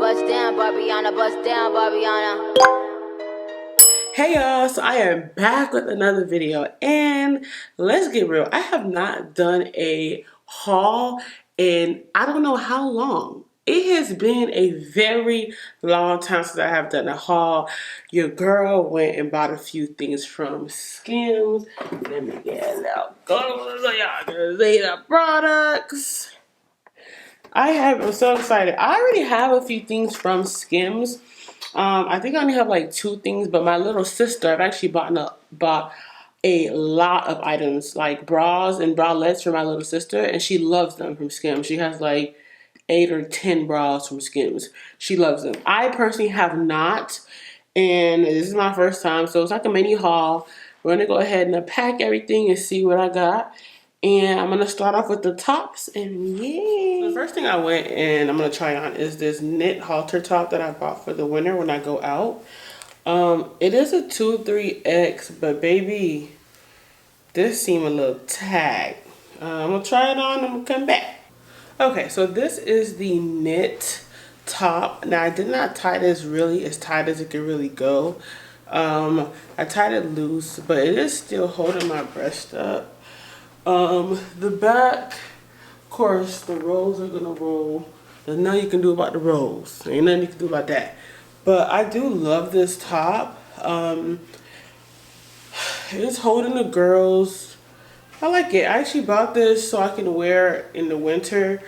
bust down, Barbiana, bust down, Barbiana. Hey y'all, so I am back with another video, and let's get real. I have not done a haul in I don't know how long. It has been a very long time since I have done a haul. Your girl went and bought a few things from Skims. Let me get a little go so y'all can see the products. I'm so excited. I already have a few things from Skims. I think I only have like 2 things, but my little sister, I've actually bought a lot of items, like bras and bralettes for my little sister, and she loves them from Skims. She has like 8 or 10 bras from Skims. She loves them. I personally have not, and this is my first time, so it's like a mini haul. We're gonna go ahead and unpack everything and see what I got. And I'm gonna start off with the tops, and yeah. The first thing I went and I'm gonna try on is this knit halter top that I bought for the winter when I go out. It is a 2-3X, but baby, this seemed a little tag. I'm gonna try it on and I'm gonna come back. Okay, so this is the knit top. Now I did not tie this really as tight as it could really go. I tied it loose, but it is still holding my breast up. The back, of course, the rolls are gonna roll. There's nothing you can do about the rolls. Ain't nothing you can do about that. But I do love this top. It's holding the girls. I like it. I actually bought this so I can wear it in the winter.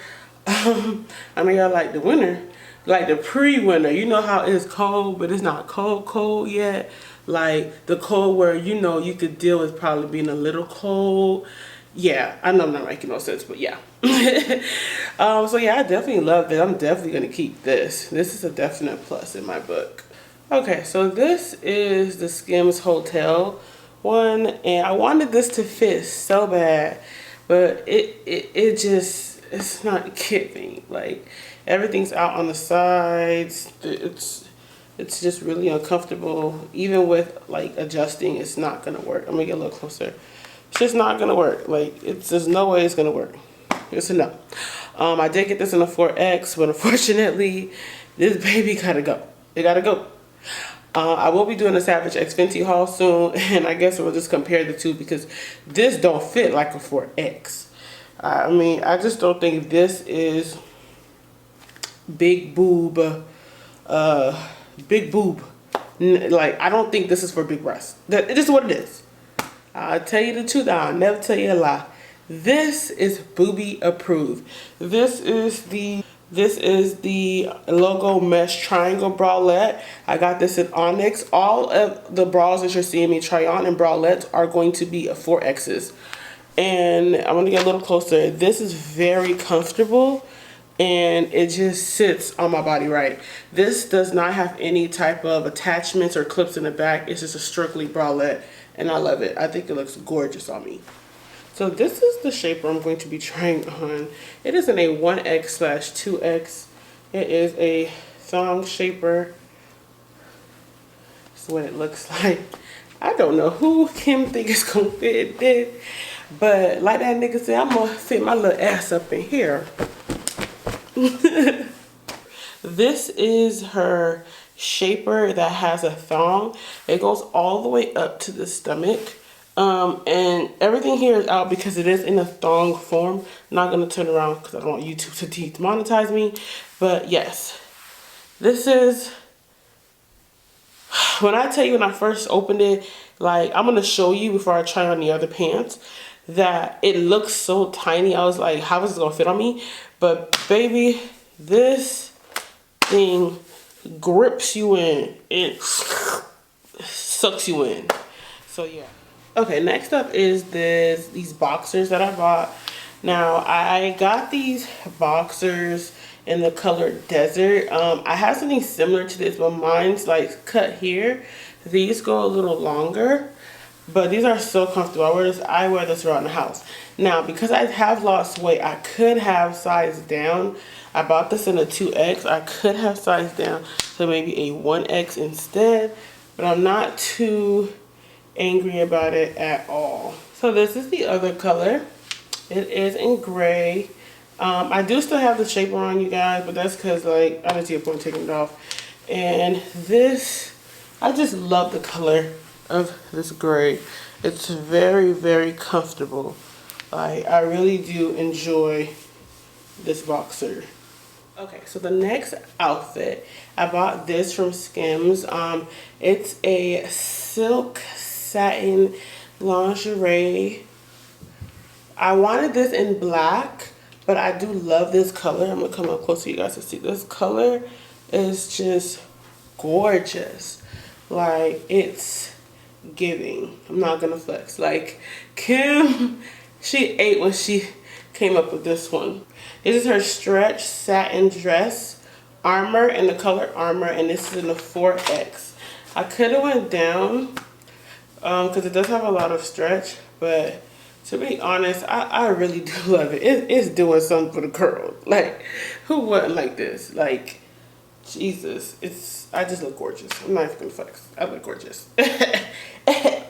I mean, I like the winter, like the pre-winter. You know how it's cold, but it's not cold yet. Like the cold where you know you could deal with probably being a little cold. Yeah, I know I'm not making no sense, but yeah. So yeah, I definitely love it. I'm definitely gonna keep this. This is a definite plus in my book. Okay, so this is the Skims Hotel one, and I wanted this to fit so bad, but it's not giving. Like everything's out on the sides. It's just really uncomfortable. Even with like adjusting, it's not gonna work. I'm gonna get a little closer. It's just not gonna work. Like there's no way it's gonna work. It's a no. I did get this in a 4X, but unfortunately, this baby gotta go. It gotta go. I will be doing a Savage X Fenty haul soon, and I guess we'll just compare the two because this don't fit like a 4X. I mean, I just don't think this is big boob. Big boob. Like I don't think this is for big breasts. It is what it is. I'll tell you the truth. I'll never tell you a lie. This is Boobie approved. This is the logo mesh triangle bralette. I got this in Onyx. All of the bras that you're seeing me try on in bralettes are going to be a 4Xs. And I'm gonna get a little closer. This is very comfortable and it just sits on my body right. This does not have any type of attachments or clips in the back. It's just a strictly bralette. And I love it. I think it looks gorgeous on me. So this is the shaper I'm going to be trying on. It isn't a 1X/2X. It is a thong shaper. This is what it looks like. I don't know who Kim think is gonna fit this, but like that nigga said, I'm gonna fit my little ass up in here. This is her shaper that has a thong. It goes all the way up to the stomach, and everything here is out because it is in a thong form. I'm not gonna turn around because I don't want YouTube to demonetize me, but yes, this is, when I tell you when I first opened it, like I'm gonna show you before I try on the other pants, that it looks so tiny. I was like, how is it gonna fit on me? But baby, this thing grips you in, it sucks you in. So yeah. Okay, next up is these boxers that I bought. Now I got these boxers in the color desert. I have something similar to this, but mine's like cut here. These go a little longer, but these are so comfortable. I wear this around the house. Now, because I have lost weight, I could have sized down. I bought this in a 2X. I could have sized down to maybe a 1X instead, but I'm not too angry about it at all. So this is the other color. It is in gray. I do still have the shaper on, you guys, but that's because like I don't see a point taking it off. And this, I just love the color of this gray. It's very, very comfortable. I really do enjoy this boxer. Okay, so the next outfit, I bought this from Skims. It's a silk satin lingerie. I wanted this in black, but I do love this color. I'm gonna come up close so you guys can see. This color is just gorgeous. Like, it's giving. I'm not gonna flex. Like, Kim, she ate when she came up with this one. This is her stretch satin dress armor in the color armor, and this is in the 4X. I could have went down because it does have a lot of stretch, but to be honest, I really do love it. It's doing something for the girl. Like, who wouldn't like this? Like, Jesus, I just look gorgeous. I'm not even gonna flex. I look gorgeous.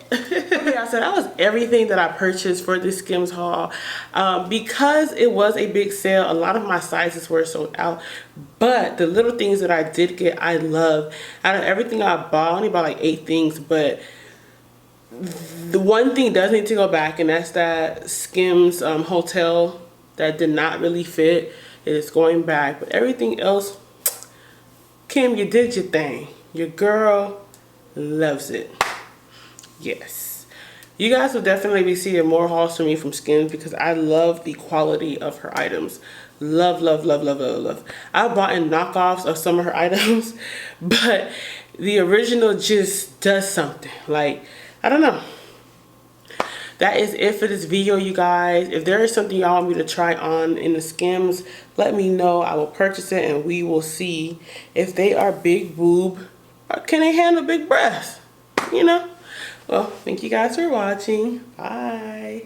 Okay, so that was everything that I purchased for this Skims haul. Because it was a big sale, a lot of my sizes were sold out. But the little things that I did get, I love. Out of everything I bought, I only bought like 8 things, but the one thing does need to go back, and that's that Skims hotel that did not really fit. It's going back, but everything else, Kim, you did your thing. Your girl loves it. Yes. You guys will definitely be seeing more hauls from me from Skims because I love the quality of her items. Love, love, love, love, love, love. I bought in knockoffs of some of her items, but the original just does something. Like, I don't know. That is it for this video, you guys. If there is something y'all want me to try on in the Skims, let me know. I will purchase it and we will see if they are big boob or can they handle big breasts, you know? Well, thank you guys for watching. Bye.